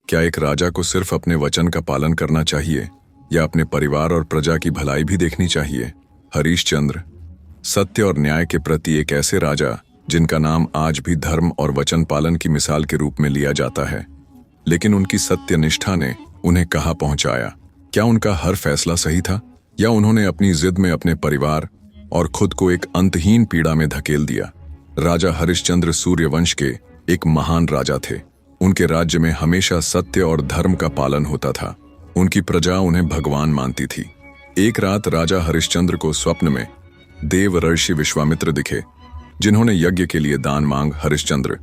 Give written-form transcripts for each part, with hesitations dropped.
क्या एक राजा को सिर्फ अपने वचन का पालन करना चाहिए या अपने परिवार और प्रजा की भलाई भी देखनी चाहिए? हरिश्चंद्र सत्य और न्याय के प्रति एक ऐसे राजा जिनका नाम आज भी धर्म और वचन पालन की मिसाल के रूप में लिया जाता है, लेकिन उनकी सत्य निष्ठा ने उन्हें कहां पहुंचाया? क्या उनका हर फैसला सही था या उन्होंने अपनी जिद में अपने परिवार और खुद को एक अंतहीन पीड़ा में धकेल दिया? राजा हरिश्चंद्र सूर्यवंश के एक महान राजा थे। उनके राज्य में हमेशा सत्य और धर्म का पालन होता था। उनकी प्रजा उन्हें भगवान मानती थी। एक रात राजा हरिश्चंद्र को स्वप्न में देव ऋषि विश्वामित्र दिखे, जिन्होंने यज्ञ के लिए दान मांग हरिश्चंद्र,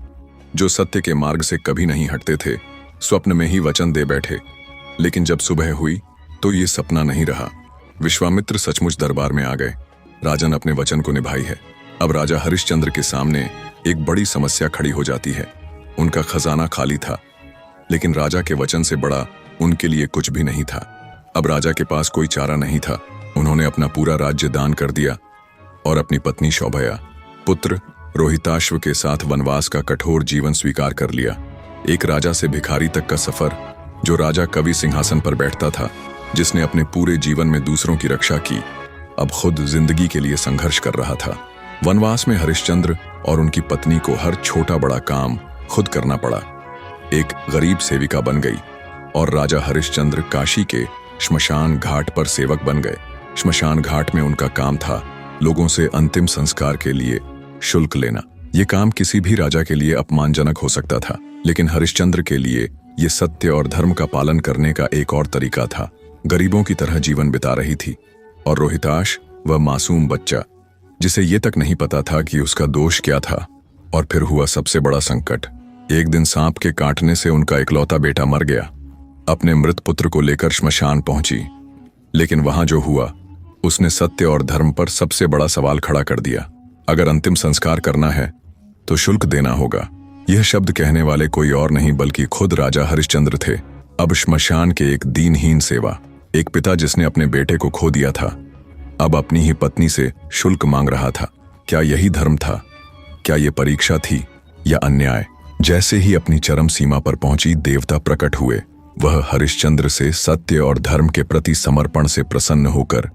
जो सत्य के मार्ग से कभी नहीं हटते थे, स्वप्न में ही वचन दे बैठे। लेकिन जब सुबह हुई तो ये सपना नहीं रहा। विश्वामित्र सचमुच दरबार में आ गए। राजन अपने वचन को निभाई है। अब राजा हरिश्चंद्र के सामने एक बड़ी समस्या खड़ी हो जाती है। उनका खजाना खाली था, लेकिन राजा के वचन से बड़ा उनके लिए कुछ भी नहीं था। अब राजा के पास कोई चारा नहीं था। उन्होंने अपना पूरा राज्य दान कर दिया और अपनी पत्नी शौभया, पुत्र रोहिताश्व के साथ वनवास का कठोर जीवन स्वीकार कर लिया। एक राजा से भिखारी तक का सफर, जो राजा कवि सिंहासन पर बैठता था, जिसने अपने पूरे जीवन में दूसरों की रक्षा की, अब खुद जिंदगी के लिए संघर्ष कर रहा था। वनवास में हरिश्चंद्र और उनकी पत्नी को हर छोटा बड़ा काम खुद करना पड़ा। एक गरीब सेविका बन गई और राजा हरिश्चंद्र काशी के श्मशान घाट पर सेवक बन गए। श्मशान घाट में उनका काम था लोगों से अंतिम संस्कार के लिए शुल्क लेना। ये काम किसी भी राजा के लिए अपमानजनक हो सकता था, लेकिन हरिश्चंद्र के लिए ये सत्य और धर्म का पालन करने का एक और तरीका था। गरीबों की तरह जीवन बिता रही थी, और रोहिताश वह मासूम बच्चा जिसे ये तक नहीं पता था कि उसका दोष क्या था। और फिर हुआ सबसे बड़ा संकट। एक दिन सांप के काटने से उनका इकलौता बेटा मर गया। अपने मृत पुत्र को लेकर श्मशान पहुंची, लेकिन वहां जो हुआ उसने सत्य और धर्म पर सबसे बड़ा सवाल खड़ा कर दिया। अगर अंतिम संस्कार करना है तो शुल्क देना होगा। यह शब्द कहने वाले कोई और नहीं बल्कि खुद राजा हरिश्चंद्र थे। अब श्मशान के एक दीनहीन सेवा, एक पिता जिसने अपने बेटे को खो दिया था, अब अपनी ही पत्नी से शुल्क मांग रहा था। क्या यही धर्म था? क्या ये परीक्षा थी या अन्याय? जैसे ही अपनी चरम सीमा पर पहुंची, देवता प्रकट हुए। वह हरिश्चंद्र से सत्य और धर्म के प्रति समर्पण से प्रसन्न होकर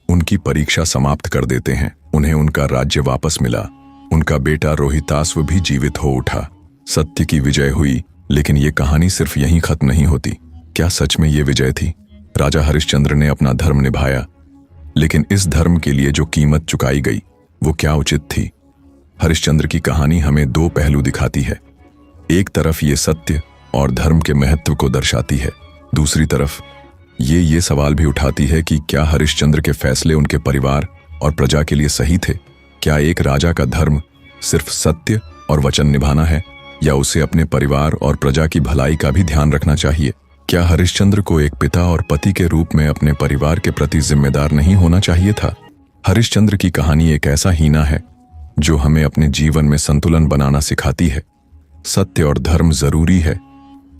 उनकी परीक्षा समाप्त कर देते हैं। उन्हें उनका राज्य वापस मिला। उनका बेटा रोहिताश्व भी जीवित हो उठा। सत्य की विजय हुई, लेकिन ये कहानी सिर्फ यहीं खत्म नहीं होती। क्या सच में ये विजय थी? राजा हरिश्चंद्र ने अपना धर्म निभाया, लेकिन इस धर्म के लिए जो कीमत चुकाई गई वो क्या उचित थी? हरिश्चंद्र की कहानी हमें दो पहलू दिखाती है। एक तरफ ये सत्य और धर्म के महत्व को दर्शाती है, दूसरी तरफ ये सवाल भी उठाती है कि क्या हरिश्चंद्र के फैसले उनके परिवार और प्रजा के लिए सही थे? क्या एक राजा का धर्म सिर्फ सत्य और वचन निभाना है, या उसे अपने परिवार और प्रजा की भलाई का भी ध्यान रखना चाहिए? क्या हरिश्चंद्र को एक पिता और पति के रूप में अपने परिवार के प्रति जिम्मेदार नहीं होना चाहिए था? हरिश्चंद्र की कहानी एक ऐसा हीना है जो हमें अपने जीवन में संतुलन बनाना सिखाती है। सत्य और धर्म जरूरी है,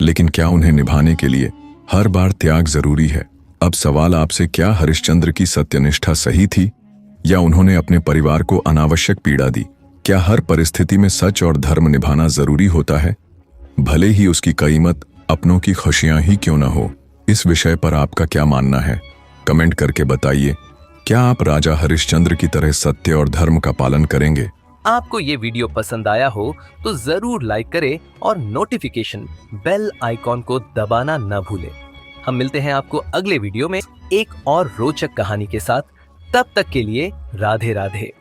लेकिन क्या उन्हें निभाने के लिए हर बार त्याग जरूरी है? अब सवाल आपसे, क्या हरिश्चंद्र की सत्यनिष्ठा सही थी या उन्होंने अपने परिवार को अनावश्यक पीड़ा दी? क्या हर परिस्थिति में सच और धर्म निभाना जरूरी होता है, भले ही उसकी कीमत अपनों की खुशियां ही क्यों न हो? इस विषय पर आपका क्या मानना है? कमेंट करके बताइए। क्या आप राजा हरिश्चंद्र की तरह सत्य और धर्म का पालन करेंगे? आपको ये वीडियो पसंद आया हो तो जरूर लाइक करें और नोटिफिकेशन बेल आइकॉन को दबाना न भूलें। हम मिलते हैं आपको अगले वीडियो में एक और रोचक कहानी के साथ। तब तक के लिए राधे राधे।